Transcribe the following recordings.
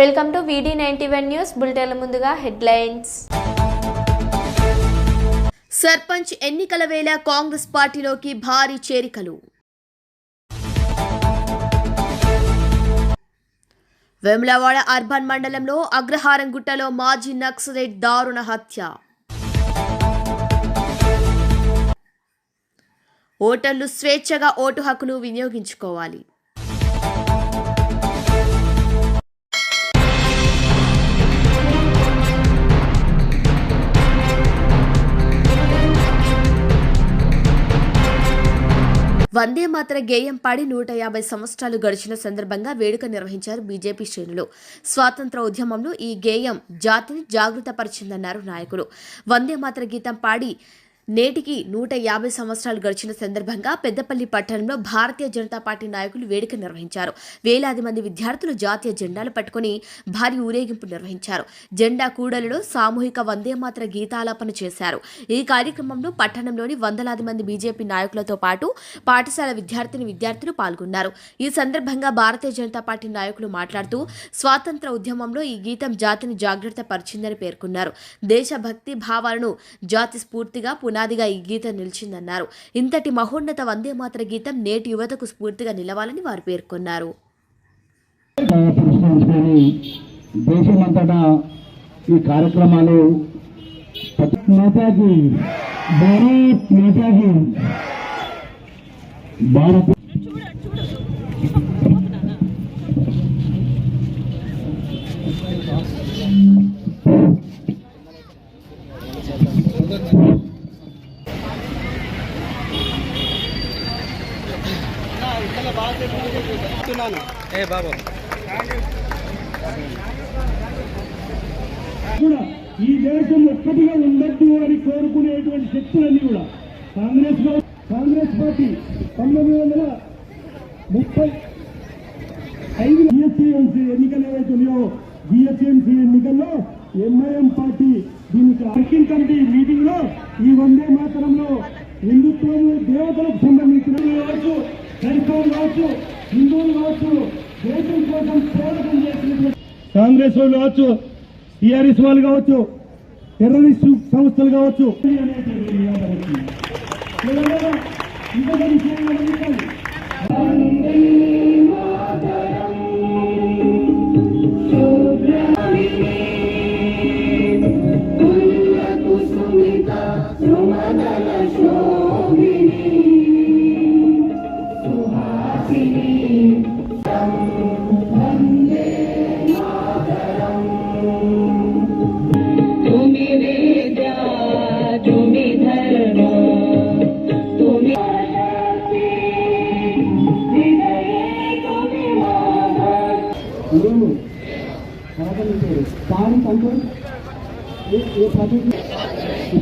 Welcome to VD91 news బులెటిన్ల ముందుగా headlines. Sarpanch ఎన్నికల వేళ కాంగ్రెస్ పార్టీలోకి భారీ చేరికలు. వేములవాడ అర్బన్ మండలంలో అగ్రహారంగుట్టలో మాజీ నక్సలైట్ దారుణ హత్య. ఓటర్లు స్వేచ్ఛగా ఓటు హక్కును వినియోగించుకోవాలి. వందే మాతర గేయం పాడి 150 సంవత్సరాలు గడిచిన సందర్భంగా వేడుక నిర్వహించారు బీజేపీ శ్రేణులు. స్వాతంత్ర ఉద్యమంలో ఈ గేయం జాతిని జాగృతపరిచిందన్నారు నాయకులు. వందే మాతర గీతం పాడి నేటికి 150 సంవత్సరాలు గడిచిన సందర్భంగా పెద్దపల్లి పట్టణంలో భారతీయ జనతా పార్టీ నాయకులు వేడుక నిర్వహించారు. వేలాది మంది విద్యార్థులు జాతీయ జెండాలు పట్టుకుని భారీ ఊరేగింపు నిర్వహించారు. జెండా కూడలిలో సామూహిక వందే మాతర గీతాలాపన చేశారు. ఈ కార్యక్రమంలో పట్టణంలోని వందలాది మంది బీజేపీ నాయకులతో పాటు పాఠశాల విద్యార్థులు పాల్గొన్నారు. ఈ సందర్భంగా భారతీయ జనతా పార్టీ నాయకులు మాట్లాడుతూ స్వాతంత్ర ఉద్యమంలో ఈ గీతం జాతిని జాగృత పరిచిందని పేర్కొన్నారు. దేశభక్తి భావాలను జాతి స్ఫూర్తిగా పునాదిగా ఈ గీతం నిలిచిందన్నారు. ఇంతటి మహోన్నత వందే మాతర గీతం నేటి యువతకు స్ఫూర్తిగా నిలవాలని వారు పేర్కొన్నారు. దేశమంతటా ఈ కార్యక్రమాలు భారత్ ఈ దేశం ఒక్కటిగా ఉండద్దు అని కోరుకునేటువంటి శక్తులన్నీ కూడా కాంగ్రెస్ పార్టీ 1935 జిహెచ్ఎంసీ ఎన్నికలు ఏవైతున్నాయో జిహెచ్ఎంసీ ఎన్నికల్లో ఎంఐఎం పార్టీ దీనికి వర్కింగ్ కమిటీ మీటింగ్ లో ఈ వందే మాతరంలో హిందుత్వం దేవతలకు సంబంధించిన కావచ్చు, క్రైస్తవులు కావచ్చు, హిందువులు కావచ్చు, దేశం కోసం పోరాటం చేసినటువంటి కాంగ్రెస్ వాళ్ళు కావచ్చు, టీఆర్ఎస్ వాళ్ళు కావచ్చు, టెర్రరిస్టు సంస్థలు కావచ్చు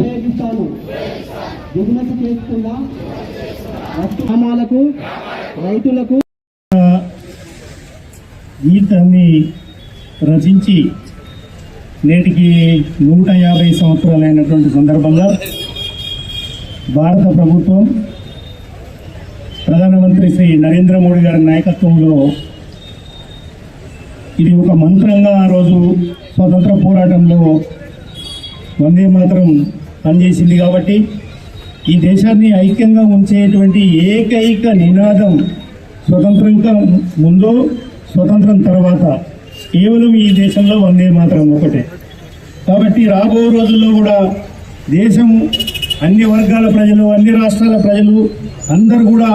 ఉపయోగిస్తాము. ఎగుమతి చేసుకున్నా గ్రామాలకు రైతులకు గీతాన్ని రచించి నేటికి 150 సంవత్సరాలైనటువంటి సందర్భంగా భారత ప్రభుత్వం ప్రధానమంత్రి శ్రీ నరేంద్ర మోడీ గారి నాయకత్వంలో ఇది ఒక మంత్రంగా ఆ రోజు స్వతంత్ర పోరాటంలో వందే మాతరం పనిచేసింది. కాబట్టి ఈ దేశాన్ని ఐక్యంగా ఉంచేటువంటి ఏకైక నినాదం స్వతంత్రం ముందు స్వతంత్రం తర్వాత కేవలం ఈ దేశంలో వందే మాతరం ఒకటే. కాబట్టి రాబో రోజుల్లో కూడా దేశం అన్ని వర్గాల ప్రజలు, అన్ని రాష్ట్రాల ప్రజలు అందరూ కూడా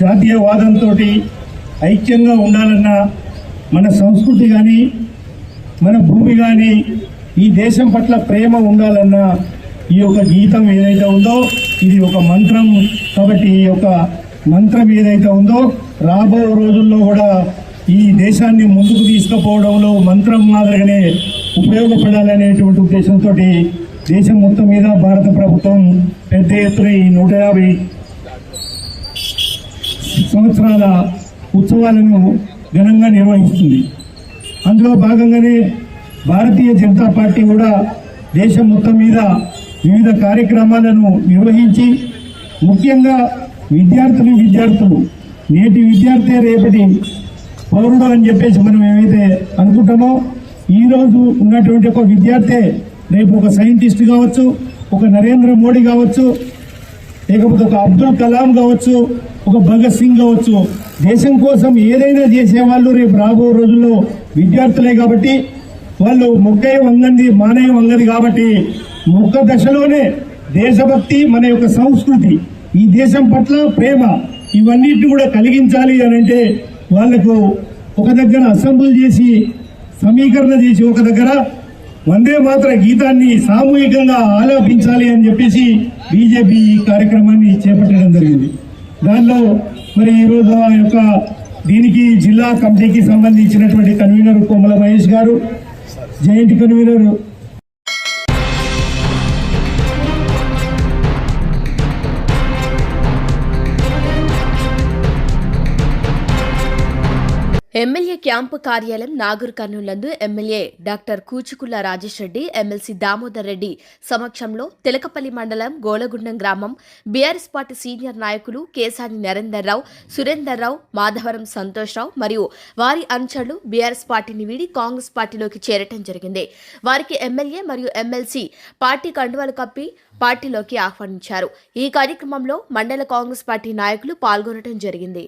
జాతీయవాదంతో ఐక్యంగా ఉండాలన్నా, మన సంస్కృతి కానీ మన భూమి కానీ ఈ దేశం పట్ల ప్రేమ ఉండాలన్నా ఈ యొక్క గీతం ఏదైతే ఉందో ఇది ఒక మంత్రం. కాబట్టి ఈ యొక్క మంత్రం ఏదైతే ఉందో రాబో రోజుల్లో కూడా ఈ దేశాన్ని ముందుకు తీసుకుపోవడంలో మంత్రం మాదిరిగానే ఉపయోగపడాలనేటువంటి ఉద్దేశంతో దేశం మొత్తం మీద భారత ప్రభుత్వం పెద్ద ఎత్తున ఈ 150 సంవత్సరాల ఉత్సవాలను ఘనంగా నిర్వహిస్తుంది. అందులో భాగంగానే భారతీయ జనతా పార్టీ కూడా దేశం మొత్తం మీద వివిధ కార్యక్రమాలను నిర్వహించి ముఖ్యంగా విద్యార్థులు నేటి విద్యార్థి రేపటి పౌరుడు అని చెప్పేసి మనం ఏమైతే అనుకుంటామో, ఈ రోజు ఉన్నటువంటి ఒక విద్యార్థి రేపు ఒక సైంటిస్ట్ కావచ్చు, ఒక నరేంద్ర మోడీ కావచ్చు, లేకపోతే ఒక అబ్దుల్ కలాం కావచ్చు, ఒక భగత్ సింగ్ కావచ్చు. దేశం కోసం ఏదైనా చేసేవాళ్ళు రేపు రాబో రోజుల్లో విద్యార్థులే. కాబట్టి వాళ్ళు మొక్కై వంగంది మానవ వంగది. కాబట్టి మొక్క దశలోనే దేశభక్తి, మన యొక్క సంస్కృతి, ఈ దేశం పట్ల ప్రేమ, ఇవన్నిటిని కూడా కలిగించాలి అని అంటే వాళ్లకు ఒక దగ్గర అసెంబ్లీ చేసి సమీకరణ చేసి ఒక దగ్గర వందే మాతర గీతాన్ని సామూహికంగా ఆలాపించాలి అని చెప్పేసి బీజేపీ ఈ కార్యక్రమాన్ని చేపట్టడం జరిగింది. దానిలో మరి ఈరోజు ఆ యొక్క దీనికి జిల్లా కమిటీకి సంబంధించినటువంటి కన్వీనర్ కొమ్మల మహేష్ గారు, జాయింట్ కన్వీనర్ ఎమ్మెల్యే క్యాంపు కార్యాలయం నాగూర్ కర్నూలందు MLA doctor Kuchukulla Rajesh Reddy, MLC Damodar Reddy సమక్షంలో తెలకపల్లి మండలం గోలగుండం గ్రామం బీఆర్ఎస్ పార్టీ సీనియర్ నాయకులు కేసాని నరేందర్రావు, సురేందర్రావు, మాధవరం సంతోష్రావు మరియు వారి అనుచరులు బీఆర్ఎస్ పార్టీని వీడి కాంగ్రెస్ పార్టీలోకి చేరటం జరిగింది. వారికి ఎమ్మెల్యే మరియు ఎమ్మెల్సీ పార్టీ కండువాలు కప్పి పార్టీలోకి ఆహ్వానించారు. ఈ కార్యక్రమంలో మండల కాంగ్రెస్ పార్టీ నాయకులు పాల్గొనడం జరిగింది.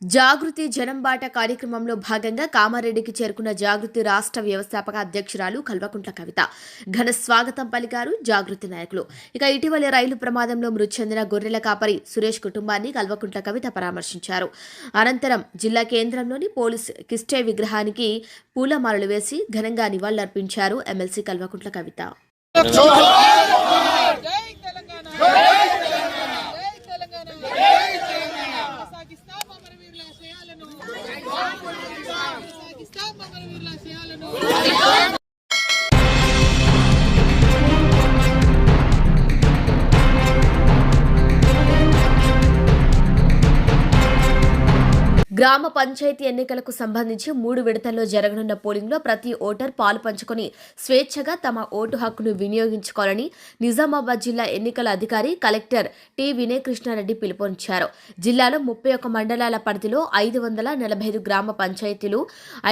జాగృతి జనంబాట కార్యక్రమంలో భాగంగా కామారెడ్డికి చేరుకున్న జాగృతి రాష్ట్ర వ్యవస్థాపక అధ్యక్షురాలు కల్వకుంట్ల కవిత ఘన స్వాగతం పలికారు జాగృతి నాయకులు. ఇక ఇటీవల రైలు ప్రమాదంలో మృతి చెందిన గొర్రెల కాపరి సురేష్ కుటుంబాన్ని కల్వకుంట్ల కవిత పరామర్శించారు. అనంతరం జిల్లా కేంద్రంలోని పోలీస్ కిస్టే విగ్రహానికి పూలమాలలు వేసి ఘనంగా నివాళులర్పించారు ఎమ్మెల్సీ కల్వకుంట్ల కవిత. గ్రామ పంచాయతీ ఎన్నికలకు సంబంధించి 3 విడతల్లో జరగనున్న పోలింగ్లో ప్రతి ఓటర్ పాలు పంచుకొని స్వేచ్ఛగా తమ ఓటు హక్కును వినియోగించుకోవాలని నిజామాబాద్ జిల్లా ఎన్నికల అధికారి కలెక్టర్ టి వినయ్ కృష్ణారెడ్డి పిలుపునిచ్చారు. జిల్లాలో 31 మండలాల పరిధిలో 545 గ్రామ పంచాయతీలు,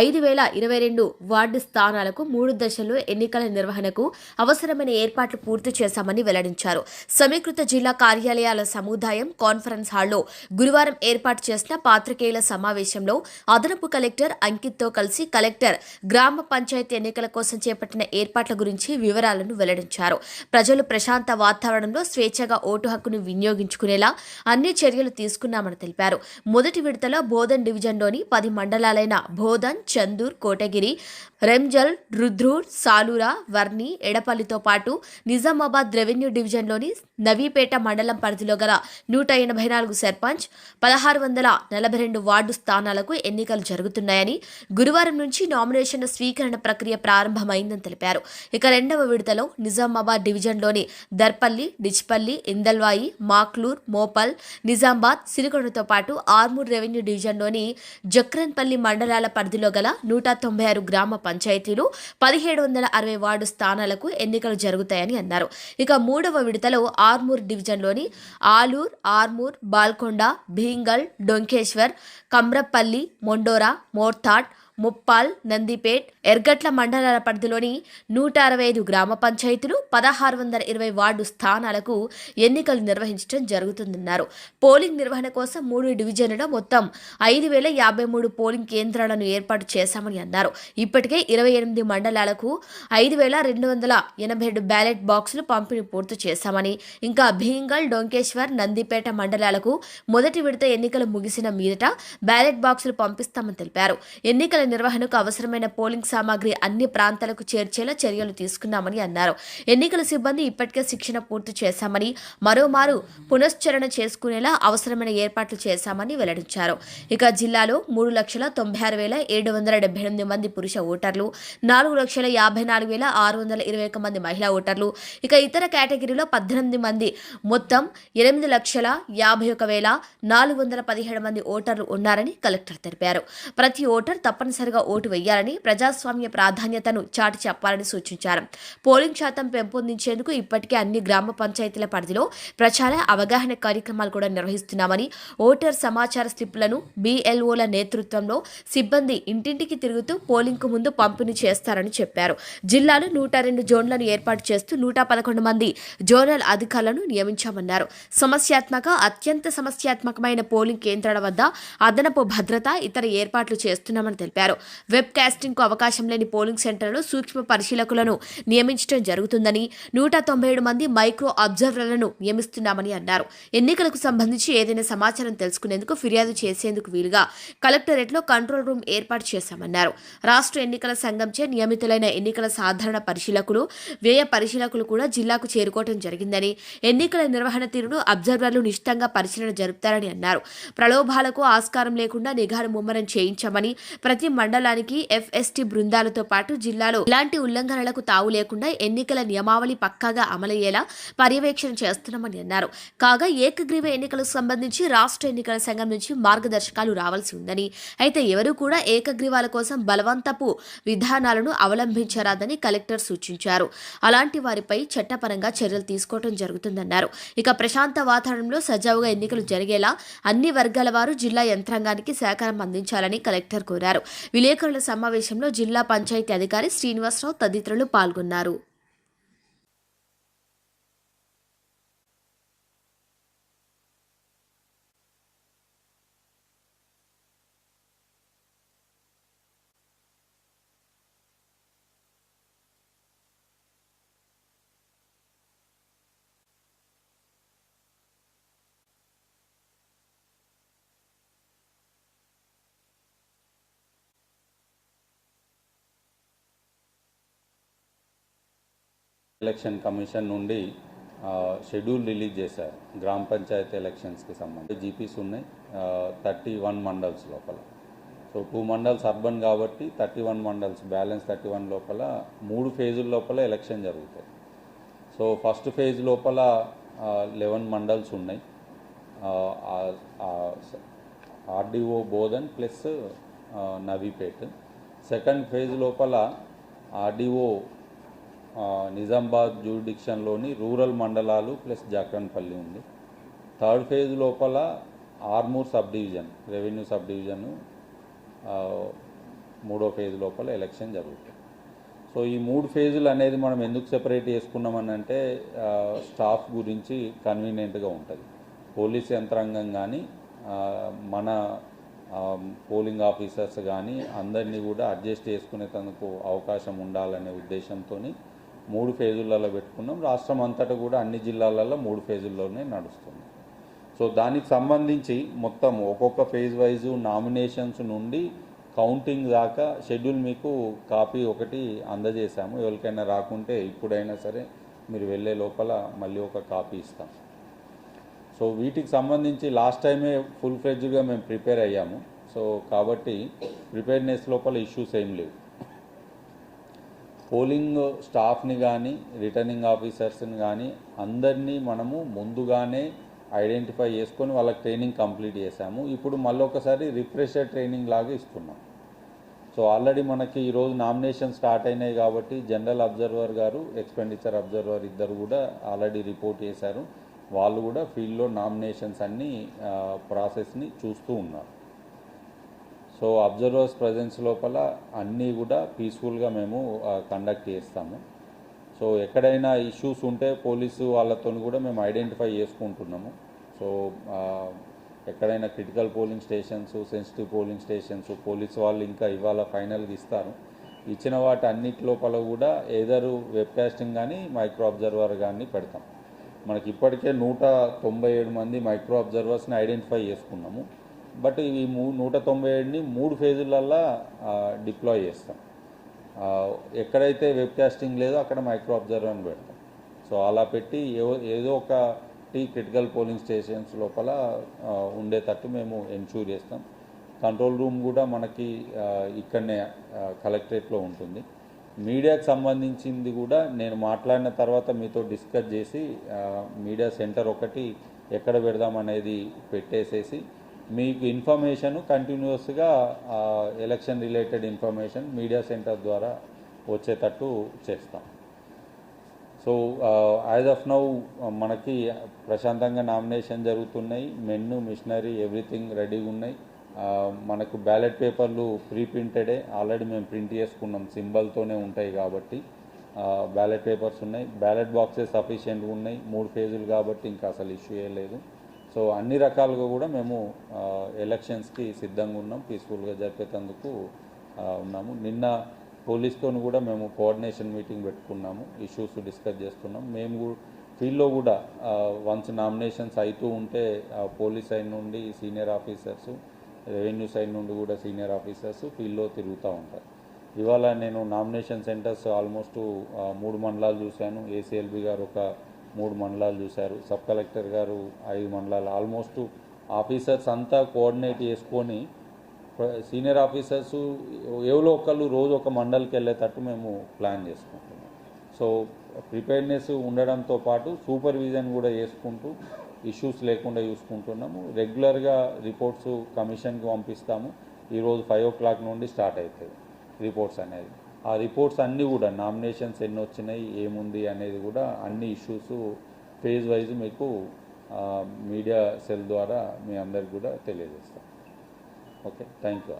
5022 వార్డు స్థానాలకు 3 దశల్లో ఎన్నికల నిర్వహణకు అవసరమైన ఏర్పాట్లు పూర్తి చేశామని వెల్లడించారు. సమీకృత జిల్లా కార్యాలయాల సముదాయం కాన్ఫరెన్స్ హాల్లో గురువారం ఏర్పాటు చేసిన పాత్రికేయుల సమావేశంలో అదనపు కలెక్టర్ అంకిత్తో కలిసి కలెక్టర్ గ్రామ పంచాయతీ ఎన్నికల కోసం చేపట్టిన ఏర్పాట్ల గురించి వివరాలను వెల్లడించారు. ప్రజలు ప్రశాంత వాతావరణంలో స్వేచ్ఛగా ఓటు హక్కును వినియోగించుకునేలా అన్ని చర్యలు తీసుకున్నామని తెలిపారు. మొదటి విడతలో బోధన్ డివిజన్లోని 10 మండలాలైన బోధన్, చందూర్, కోటగిరి, రెంజల్, రుద్రూర్, సాలూరా, వర్ని, ఎడపల్లితో పాటు నిజామాబాద్ రెవెన్యూ డివిజన్లోని నవీపేట మండలం పరిధిలో గల 184 సర్పంచ్, 1642 వార్డు స్థానాలకు ఎన్నికలు జరుగుతున్నాయని, గురువారం నుంచి నామినేషన్ల స్వీకరణ ప్రక్రియ ప్రారంభమైందని తెలిపారు. ఇక రెండవ విడతలో నిజామాబాద్ డివిజన్లోని దర్పల్లి, డిచ్పల్లి, ఇందల్వాయి, మాక్లూర్, మోపల్, నిజామాబాద్, సిరికొండతో పాటు ఆర్మూర్ రెవెన్యూ డివిజన్లోని జక్రన్పల్లి మండలాల పరిధిలో గల 196 గ్రామ పంచాయతీలు, 1760 వార్డు స్థానాలకు ఎన్నికలు జరుగుతాయని అన్నారు. ఇక మూడవ విడతలో ఆర్మూర్ డివిజన్లోని ఆలూర్, ఆర్మూర్, బాల్కొండ, భీంగల్, డొంకేశ్వర్, కమ్రపల్లి, మొండోరా, మోర్తాడ్, ముప్పాల్, నందిపేట్, ఎర్గట్ల మండలాల పరిధిలోని 165 గ్రామ పంచాయతీలు, 1620 వార్డు స్థానాలకు ఎన్నికలు నిర్వహించడం జరుగుతుందన్నారు. పోలింగ్ నిర్వహణ కోసం 3 డివిజన్లలో మొత్తం 5053 పోలింగ్ కేంద్రాలను ఏర్పాటు చేశామని అన్నారు. ఇప్పటికే 28 మండలాలకు 5287 బ్యాలెట్ బాక్సులు పంపిణీ పూర్తి చేశామని, ఇంకా భీంగల్, డొంకేశ్వర్, నందిపేట మండలాలకు మొదటి విడత ఎన్నికలు ముగిసిన మీదట బ్యాలెట్ బాక్సులు పంపిస్తామని తెలిపారు. ఎన్నికల నిర్వహణకు అవసరమైన పోలింగ్ సామాగ్రి అన్ని ప్రాంతాలకు చేర్చేలా చర్యలు తీసుకున్నామని అన్నారు. ఎన్నికల సిబ్బంది ఇప్పటికే శిక్షణ పూర్తి చేశామని, మరోమారు పునశ్చరణ చేసుకునేలా అవసరమైన ఏర్పాట్లు చేశామని వెల్లడించారు. ఇక జిల్లాలో 3,96,778 మంది పురుష ఓటర్లు, 4,54,621 మంది మహిళా ఓటర్లు, ఇక ఇతర కేటగిరీలో 18 మంది, మొత్తం 8,51,417 మంది ఓటర్లు ఉన్నారని కలెక్టర్ తెలిపారు. ప్రతి ఓటర్ తప్పనిసరి తప్పనిసరిగా ఓటు వేయాలని, ప్రజాస్వామ్య ప్రాధాన్యతను చాటి చెప్పాలని సూచించారు. పోలింగ్ శాతం పెంపొందించేందుకు ఇప్పటికే అన్ని గ్రామ పంచాయతీల పరిధిలో ప్రచార అవగాహన కార్యక్రమాలు కూడా నిర్వహిస్తున్నామని, ఓటర్ సమాచార స్లిప్పులను BLOల నేతృత్వంలో సిబ్బంది ఇంటింటికి తిరుగుతూ పోలింగ్కు ముందు పంపిణీ చేస్తారని చెప్పారు. జిల్లాలో 102 జోన్లను ఏర్పాటు చేస్తూ 111 మంది జోనల్ అధికారులను నియమించామన్నారు. అత్యంత సమస్యాత్మకమైన పోలింగ్ కేంద్రాల వద్ద అదనపు భద్రత, ఇతర ఏర్పాట్లు చేస్తున్నామని తెలిపారు. వెబ్ కాస్టింగ్ కు అవకాశం లేని పోలింగ్ సెంటర్లో సూక్ష్మ పరిశీలకులను నియమించడం జరుగుతుందని, 197 మంది మైక్రో అబ్జర్వర్లను నియమిస్తున్నామని అన్నారు. ఎన్నికలకు సంబంధించి ఏదైనా సమాచారం తెలుసుకునేందుకు ఫిర్యాదు చేసేందుకు వీలుగా కలెక్టరేట్లో కంట్రోల్ రూమ్ ఏర్పాటు చేశామన్నారు. రాష్ట్ర ఎన్నికల సంఘంచే నియమితులైన ఎన్నికల సాధారణ పరిశీలకులు, వ్యయ పరిశీలకులు కూడా జిల్లాకు చేరుకోవడం జరిగిందని, ఎన్నికల నిర్వహణ తీరును అబ్జర్వర్లు నిశితంగా పరిశీలన జరుపుతారని అన్నారు. ప్రలోభాలకు ఆస్కారం లేకుండా నిఘాను ముమ్మరం చేయించామని, ప్రతి మండలానికి FST బృందాలతో పాటు జిల్లాలో ఇలాంటి ఉల్లంఘనలకు తావు లేకుండా ఎన్నికల నియమావళి పక్కాగా అమలయ్యేలా పర్యవేక్షణ చేస్తున్నామని అన్నారు. కాగా ఏకగ్రీవ ఎన్నికలకు సంబంధించి రాష్ట్ర ఎన్నికల సంఘం నుంచి మార్గదర్శకాలు రావాల్సి ఉందని, అయితే ఎవరూ కూడా ఏకగ్రీవాల కోసం బలవంతపు విధానాలను అవలంబించరాదని కలెక్టర్ సూచించారు. అలాంటి వారిపై చట్టపరంగా చర్యలు తీసుకోవడం జరుగుతుందన్నారు. ఇక ప్రశాంత వాతావరణంలో సజావుగా ఎన్నికలు జరిగేలా అన్ని వర్గాల వారు జిల్లా యంత్రాంగానికి సహకారం అందించాలని కలెక్టర్ కోరారు. విలేకరుల సమావేశంలో జిల్లా పంచాయతీ అధికారి శ్రీనివాసరావు తదితరులు పాల్గొన్నారు. ఎలక్షన్ కమిషన్ నుండి షెడ్యూల్ రిలీజ్ చేశారు. గ్రామ పంచాయతీ ఎలక్షన్స్కి సంబంధించి జీపీస్ ఉన్నాయి 31 మండల్స్ లోపల. సో 2 మండల్స్ అర్బన్ కాబట్టి 31 మండల్స్, బ్యాలెన్స్ 31 లోపల 3 ఫేజుల లోపల ఎలక్షన్ జరుగుతాయి. సో ఫస్ట్ ఫేజ్ లోపల 11 మండల్స్ ఉన్నాయి. RDO Bodhan plus Navipet. Second phase లోపల RDO నిజామాబాద్ జ్యూరిడిక్షన్లోని రూరల్ మండలాలు ప్లస్ జాక్రన్పల్లి ఉంది. థర్డ్ ఫేజ్ లోపల Armoor sub division, revenue sub division మూడో ఫేజ్ లోపల ఎలక్షన్ జరుగుతుంది. సో ఈ 3 ఫేజులు అనేది మనం ఎందుకు సెపరేట్ చేసుకున్నామని అంటే స్టాఫ్ గురించి కన్వీనియంట్గా ఉంటుంది. పోలీస్ యంత్రాంగం కానీ మన పోలింగ్ ఆఫీసర్స్ కానీ అందరినీ కూడా అడ్జస్ట్ చేసుకునేందుకు అవకాశం ఉండాలనే ఉద్దేశంతో 3 ఫేజులలో పెట్టుకున్నాం. రాష్ట్రం అంతటా కూడా అన్ని జిల్లాలలో 3 ఫేజుల్లోనే నడుస్తుంది. సో దానికి సంబంధించి మొత్తం ఒక్కొక్క ఫేజ్ వైజు నామినేషన్స్ నుండి కౌంటింగ్ దాకా షెడ్యూల్ మీకు కాపీ ఒకటి అందజేశాము. ఎవరికైనా రాకుంటే ఇప్పుడైనా సరే మీరు వెళ్ళే లోపల మళ్ళీ ఒక కాపీ ఇస్తాం. సో వీటికి సంబంధించి లాస్ట్ టైమే ఫుల్ ఫ్లెడ్జ్డ్గా మేము ప్రిపేర్ అయ్యాము. సో కాబట్టి ప్రిపేర్నెస్ లోపల ఇష్యూస్ ఏం లేవు. పోలింగ్ స్టాఫ్ని కానీ రిటర్నింగ్ ఆఫీసర్స్ని కానీ అందరినీ మనము ముందుగానే ఐడెంటిఫై చేసుకొని వాళ్ళకి ట్రైనింగ్ కంప్లీట్ చేశాము. ఇప్పుడు మళ్ళీ ఒకసారి రిఫ్రెషర్ ట్రైనింగ్ లాగా ఇస్తున్నాం. సో ఆల్రెడీ మనకి ఈరోజు నామినేషన్ స్టార్ట్ అయినాయి కాబట్టి జనరల్ అబ్జర్వర్ గారు, ఎక్స్పెండిచర్ అబ్జర్వర్ ఇద్దరు కూడా ఆల్రెడీ రిపోర్ట్ చేశారు. వాళ్ళు కూడా ఫీల్డ్లో నామినేషన్స్ అన్నీ ప్రాసెస్ని చూస్తూ ఉన్నారు. సో అబ్జర్వర్స్ ప్రజెన్స్ లోపల అన్నీ కూడా పీస్ఫుల్గా మేము కండక్ట్ చేస్తాము. సో ఎక్కడైనా ఇష్యూస్ ఉంటే పోలీసు వాళ్ళతో కూడా మేము ఐడెంటిఫై చేసుకుంటున్నాము. సో ఎక్కడైనా critical polling stations, sensitive polling stations police వాళ్ళు ఇంకా ఇవాళ ఫైనల్గా ఇస్తారు. ఇచ్చిన వాటి అన్నిటి లోపల కూడా ఏదరు వెబ్కాస్టింగ్ కానీ మైక్రో అబ్జర్వర్ కానీ పెడతాం. మనకి ఇప్పటికే 197 మంది మైక్రో అబ్జర్వర్స్ని ఐడెంటిఫై చేసుకున్నాము. బట్ ఈ 197ని 3 ఫేజులల్లో డిప్లాయ్ చేస్తాం. ఎక్కడైతే వెబ్కాస్టింగ్ లేదో అక్కడ మైక్రో అబ్జర్వర్ని పెడతాం. సో అలా పెట్టి ఏదో ఒకటి క్రిటికల్ పోలింగ్ స్టేషన్స్ లోపల ఉండేటట్టు మేము ఎన్ష్యూర్ చేస్తాం. కంట్రోల్ రూమ్ కూడా మనకి ఇక్కడనే కలెక్టరేట్లో ఉంటుంది. మీడియాకి సంబంధించింది కూడా నేను మాట్లాడిన తర్వాత మీతో డిస్కస్ చేసి మీడియా సెంటర్ ఒకటి ఎక్కడ పెడదామనేది పెట్టేసేసి మీకు ఇన్ఫర్మేషన్ కంటిన్యూస్గా election related information media centre ద్వారా వచ్చేటట్టు చేస్తాం. సో యాజ్ ఆఫ్ నౌ మనకి ప్రశాంతంగా నామినేషన్ జరుగుతున్నాయి. మెన్ను మిషనరీ ఎవ్రీథింగ్ రెడీగా ఉన్నాయి. మనకు బ్యాలెట్ పేపర్లు ప్రీ ప్రింటెడే, ఆల్రెడీ మేము ప్రింట్ చేసుకున్నాం, సింబల్తోనే ఉంటాయి కాబట్టి బ్యాలెట్ పేపర్స్ ఉన్నాయి. బ్యాలెట్ బాక్సెస్ సఫిషియెంట్గా ఉన్నాయి. 3 ఫేజులు కాబట్టి ఇంకా అసలు ఇష్యూ లేదు. సో అన్ని రకాలుగా కూడా మేము ఎలక్షన్స్కి సిద్ధంగా ఉన్నాం, పీస్ఫుల్గా జరిపేందుకు ఉన్నాము. నిన్న పోలీస్తో కూడా మేము కోఆర్డినేషన్ మీటింగ్ పెట్టుకున్నాము, ఇష్యూస్ డిస్కస్ చేస్తున్నాం. మేము ఫీల్డ్లో కూడా వన్స్ నామినేషన్స్ అవుతూ ఉంటే పోలీస్ సైడ్ నుండి సీనియర్ ఆఫీసర్స్, రెవెన్యూ సైడ్ నుండి కూడా సీనియర్ ఆఫీసర్స్ ఫీల్డ్లో తిరుగుతూ ఉంటారు. ఇవాళ నేను నామినేషన్ సెంటర్స్ ఆల్మోస్ట్ 3 మండలాలు చూశాను. ఏసీఎల్బీ గారు ఒక 3 మండలాలు చూశారు, సబ్ కలెక్టర్ గారు 5 మండలాలు. ఆల్మోస్ట్ ఆఫీసర్స్ అంతా కోఆర్డినేట్ చేసుకొని సీనియర్ ఆఫీసర్స్ ఎవరో ఒకళ్ళు రోజు ఒక మండలికి వెళ్ళేటట్టు మేము ప్లాన్ చేసుకుంటున్నాం. సో ప్రిపేర్నెస్ ఉండడంతో పాటు సూపర్విజన్ కూడా చేసుకుంటూ ఇష్యూస్ లేకుండా చూసుకుంటున్నాము. రెగ్యులర్గా రిపోర్ట్స్ కమిషన్కి పంపిస్తాము. ఈరోజు 5 o'clock నుండి స్టార్ట్ అవుతాయి రిపోర్ట్స్ అనేది. ఆ రిపోర్ట్స్ అన్నీ కూడా నామినేషన్స్ ఎన్ని వచ్చినాయి, ఏముంది అనేది కూడా అన్ని ఇష్యూస్ ఫేజ్ వైజ్ మీకు మీడియా సెల్ ద్వారా మీ అందరికి కూడా తెలియజేస్తాం. Okay, thank you.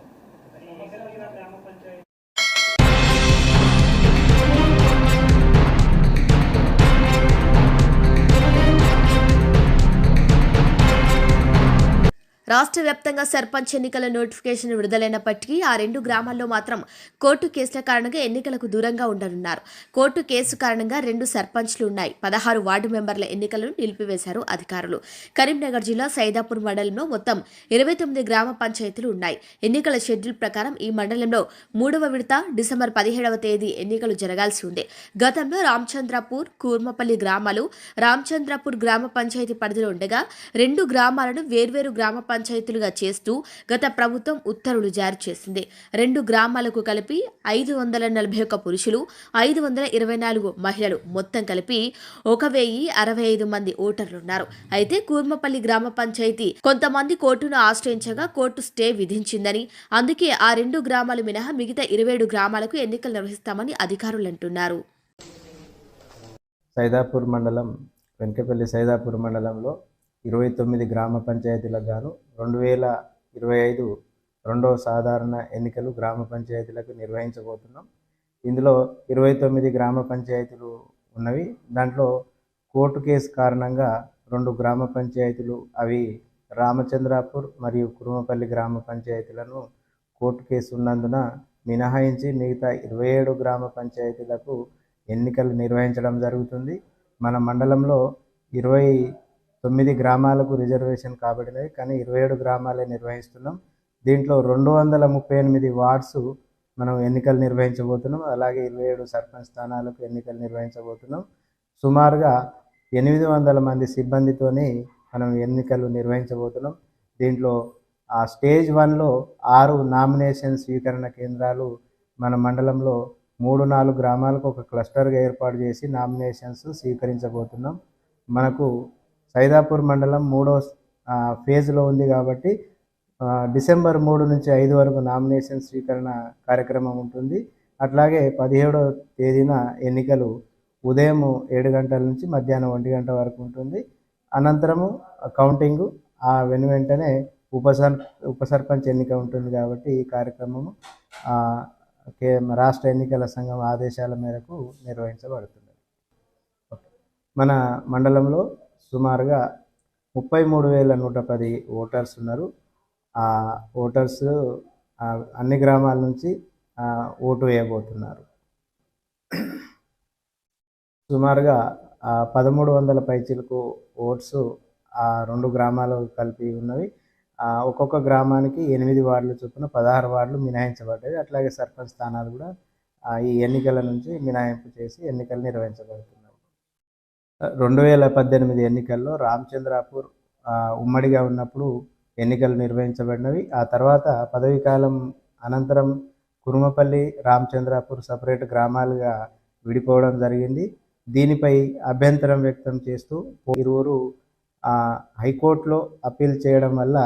రాష్ట్ర వ్యాప్తంగా సర్పంచ్ ఎన్నికల నోటిఫికేషన్ విడుదలైనప్పటికీ ఆ 2 గ్రామాల్లో మాత్రం కోర్టు కేసుల కారణంగా ఎన్నికలకు దూరంగా ఉండనున్నారు. కోర్టు కేసు కారణంగా 2 సర్పంచ్లు ఉన్నాయి. 16 వార్డు మెంబర్ల ఎన్నికలను నిలిపివేశారు అధికారులు. కరీంనగర్ జిల్లా సైదాపూర్ మండలంలో మొత్తం 29 గ్రామ పంచాయతీలు ఉన్నాయి. ఎన్నికల షెడ్యూల్ ప్రకారం ఈ మండలంలో 3వ విడత డిసెంబర్ 17వ తేదీ ఎన్నికలు జరగాల్సి ఉంది. గతంలో రామచంద్రపూర్, కూర్మపల్లి గ్రామాలు రామచంద్రపూర్ గ్రామ పంచాయతీ పరిధిలో ఉండగా 2 గ్రామాలను వేర్వేరు గ్రామ పంచాయతీలుగా చేస్తూ గత ప్రభుత్వం ఉత్తర్వులు జారీ చేసింది. 2 గ్రామాలకు కలిపి 541 పురుషులు, 524 మహిళలు, మొత్తం కలిపి 1065 మంది ఓటర్లున్నారు. అయితే కూర్మపల్లి గ్రామ పంచాయతీ కొంతమంది కోర్టును ఆశ్రయించగా కోర్టు స్టే విధించిందని, అందుకే ఆ 2 గ్రామాలు మినహా మిగతా 27 గ్రామాలకు ఎన్నికలు నిర్వహిస్తామని అధికారులు అంటున్నారు. సైదాపూర్ మండలం, వెంకపల్లి సైదాపూర్ మండలంలో 29 గ్రామ పంచాయతీలకు గాను 2025 రెండవ సాధారణ ఎన్నికలు గ్రామ పంచాయతీలకు నిర్వహించబోతున్నాం. ఇందులో 29 గ్రామ పంచాయతీలు ఉన్నవి. దాంట్లో కోర్టు కేసు కారణంగా 2 గ్రామ పంచాయతీలు, అవి రామచంద్రాపూర్ మరియు కురుమపల్లి గ్రామ పంచాయతీలను కోర్టు కేసు ఉన్నందున మినహాయించి మిగతా 27 గ్రామ పంచాయతీలకు ఎన్నికలు నిర్వహించడం జరుగుతుంది. మన మండలంలో 29 గ్రామాలకు రిజర్వేషన్ కాబడినవి, కానీ 27 గ్రామాలే నిర్వహిస్తున్నాం. దీంట్లో 238 వార్డ్స్ మనం ఎన్నికలు నిర్వహించబోతున్నాం. అలాగే 27 సర్పంచ్ స్థానాలకు ఎన్నికలు నిర్వహించబోతున్నాం. సుమారుగా 800 మంది సిబ్బందితోని మనం ఎన్నికలు నిర్వహించబోతున్నాం. దీంట్లో ఆ స్టేజ్ 1లో 6 నామినేషన్ స్వీకరణ కేంద్రాలు మన మండలంలో 3-4 గ్రామాలకు ఒక క్లస్టర్గా ఏర్పాటు చేసి నామినేషన్స్ స్వీకరించబోతున్నాం. మనకు సైదాపూర్ మండలం 3వ ఫేజ్లో ఉంది కాబట్టి డిసెంబర్ 3 నుంచి 5 వరకు నామినేషన్ స్వీకరణ కార్యక్రమం ఉంటుంది. అట్లాగే 17వ తేదీన ఎన్నికలు ఉదయం 7 గంటల నుంచి మధ్యాహ్నం 1 గంట వరకు ఉంటుంది. అనంతరము కౌంటింగు, ఆ వెంటనే ఉప సర్పంచ్ ఎన్నిక ఉంటుంది. కాబట్టి ఈ కార్యక్రమము రాష్ట్ర ఎన్నికల సంఘం ఆదేశాల మేరకు నిర్వహించబడుతుంది. మన మండలంలో సుమారుగా 33,110 ఓటర్స్ ఉన్నారు. ఆ ఓటర్స్ అన్ని గ్రామాల నుంచి ఓటు వేయబోతున్నారు. సుమారుగా 1,300 పైచిలకు ఓట్స్ ఆ 2 గ్రామాలు కలిపి ఉన్నవి. ఒక్కొక్క గ్రామానికి 8 వార్డులు చొప్పున 16 వార్డులు మినహాయించబడ్డాయి. అట్లాగే సర్పంచ్ స్థానాలు కూడా ఈ ఎన్నికల నుంచి మినహాయింపు చేసి ఎన్నికలు నిర్వహించబడుతున్నాయి. 2018 ఎన్నికల్లో రామచంద్రాపూర్ ఉమ్మడిగా ఉన్నప్పుడు ఎన్నికలు నిర్వహించబడినవి. ఆ తర్వాత పదవీ కాలం అనంతరం కురుమపల్లి, రామచంద్రాపూర్ సపరేట్ గ్రామాలుగా విడిపోవడం జరిగింది. దీనిపై అభ్యంతరం వ్యక్తం చేస్తూ ఇరువురు హైకోర్టులో అప్పీల్ చేయడం వల్ల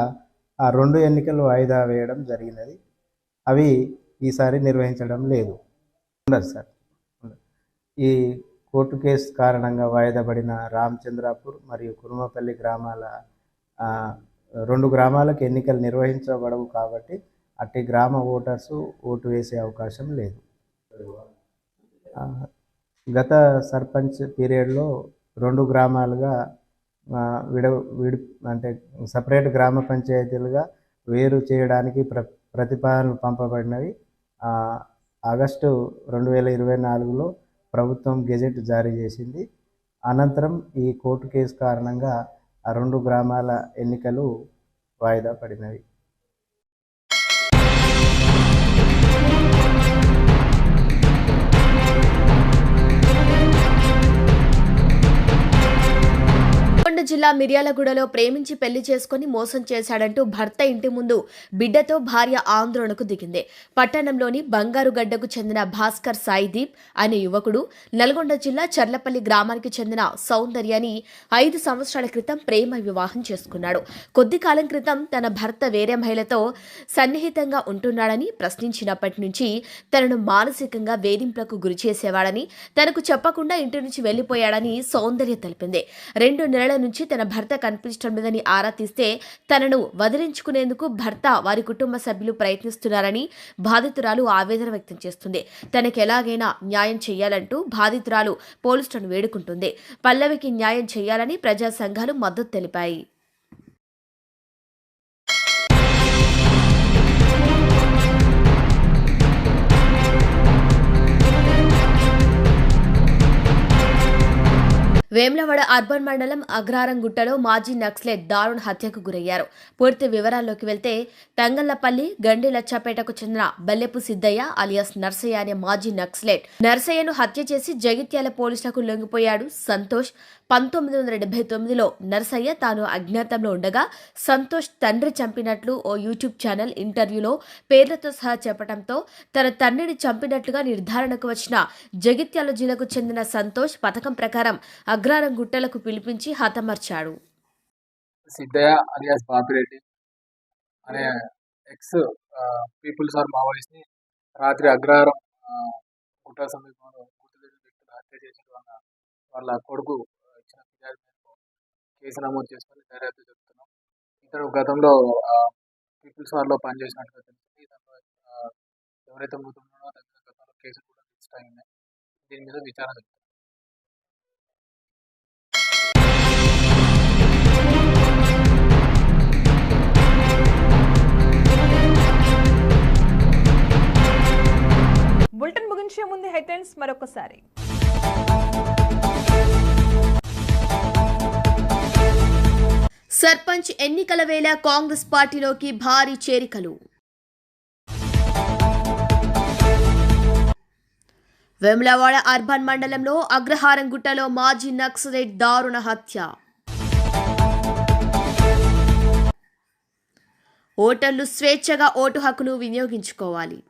ఆ 2 ఎన్నికలు వాయిదా వేయడం జరిగినది. అవి ఈసారి నిర్వహించడం లేదు. ఉండదు సార్. ఉండదు. ఈ కోర్టు కేసు కారణంగా వాయిదా పడిన రామచంద్రాపూర్ మరియు కురుమపల్లి గ్రామాల 2 గ్రామాలకు ఎన్నికలు నిర్వహించబడవు కాబట్టి అట్టి గ్రామ ఓటర్సు ఓటు వేసే అవకాశం లేదు. గత సర్పంచ్ పీరియడ్లో 2 గ్రామాలుగా అంటే సపరేట్ గ్రామ పంచాయతీలుగా వేరు చేయడానికి ప్రతిపాదనలు పంపబడినవి. ఆగస్టు 2024లో ప్రభుత్వం గెజెట్ జారీ చేసింది. అనంతరం ఈ కోర్టు కేసు కారణంగా ఆ 2 గ్రామాల ఎన్నికలు వాయిదా పడినవి. నల్గొండ జిల్లా మిర్యాలగూడలో ప్రేమించి పెళ్లి చేసుకుని మోసం చేశాడంటూ భర్త ఇంటి ముందు బిడ్డతో భార్య ఆందోళనకు దిగింది. పట్టణంలోని బంగారుగడ్డకు చెందిన భాస్కర్ సాయిదీప్ అనే యువకుడు నల్గొండ జిల్లా చర్లపల్లి గ్రామానికి చెందిన సౌందర్యని 5 సంవత్సరాల క్రితం ప్రేమ వివాహం చేసుకున్నాడు. కొద్ది కాలం క్రితం తన భర్త వేరే మహిళతో సన్నిహితంగా ఉంటున్నాడని ప్రశ్నించినప్పటి నుంచి తనను మానసికంగా వేధింపులకు గురి చేసేవాడని, తనకు చెప్పకుండా ఇంటి నుంచి వెళ్లిపోయాడని సౌందర్య తెలిపింది. 2 నెలల నుంచి తన భర్త కనిపించడం లేదని ఆరా తీస్తే తనను వదిలించుకునేందుకు భర్త వారి కుటుంబ సభ్యులు ప్రయత్నిస్తున్నారని బాధితురాలు ఆవేదన వ్యక్తం చేస్తుంది. తనకు ఎలాగైనా న్యాయం చేయాలంటూ బాధితురాలు పోలీసులను వేడుకుంటుంది. పల్లవికి న్యాయం చేయాలని ప్రజా సంఘాలు మద్దతు తెలిపాయి. వేములవాడ అర్బన్ మండలం అగ్రారంగుట్టలో మాజీ నక్సలైట్ దారుణ హత్యకు గురయ్యారు. పూర్తి వివరాల్లోకి వెళ్తే తంగళ్లపల్లి గండి లచ్చాపేటకు చెందిన బెల్లెపు సిద్దయ్య అలియాస్ నర్సయ్య అనే మాజీ నక్సలైట్ నర్సయ్యను హత్య చేసి జగిత్యాల పోలీసులకు లొంగిపోయాడు సంతోష్. 1979లో నర్సయ్య తాను అజ్ఞాతంలో ఉండగా సంతోష్ తండ్రి చంపినట్లు ఓ యూట్యూబ్ ఛానల్ ఇంటర్వ్యూలో పేర్లతో సహా చెప్పడంతో తన తండ్రిని చంపినట్లుగా నిర్ధారణకు వచ్చిన జగిత్యాల జిల్లాకు చెందిన సంతోష్ పథకం ప్రకారం అగ్రారం గుట్టలకు పిలిపించి హతమార్చాడు. సిద్ధయ్య అలియాస్ బాపిరెడ్డి అనే ఎక్స్ పీపుల్స్ ఆర్ మావోయిస్ట్ ని రాత్రి అగ్రహారం గుట్ట సమీపంలో గుర్తు తెలియని వ్యక్తులు హత్య చేసిన వాళ్ళ కొడుకు ఇచ్చిన ఫిర్యాదు మేరకు కేసు నమోదు చేసుకొని దర్యాప్తు జరుపుతున్నాం. ఇతడు గతంలో పీపుల్స్ వార్లో పనిచేసినట్టుగా తెలిసింది. ఇతను ఎవరైతే మృతున్నాడో గతంలో కేసులు కూడా రిజిస్టర్ అయి ఉన్నాయి. దీని మీద విచారణ జరుగుతుంది. బులెటిన్ ముగించే ముందు హెడ్లైన్స్ మరొకసారి. సర్పంచ్ ఎన్నికల వేళ కాంగ్రెస్ పార్టీలోకి భారీ చేరికలు. వేములవాడ అర్బన్ మండలంలో అగ్రహారంగుట్టలో మాజీ నక్సలైట్ దారుణ హత్య. ఓటర్లు స్వేచ్ఛగా ఓటు హక్కును వినియోగించుకోవాలి.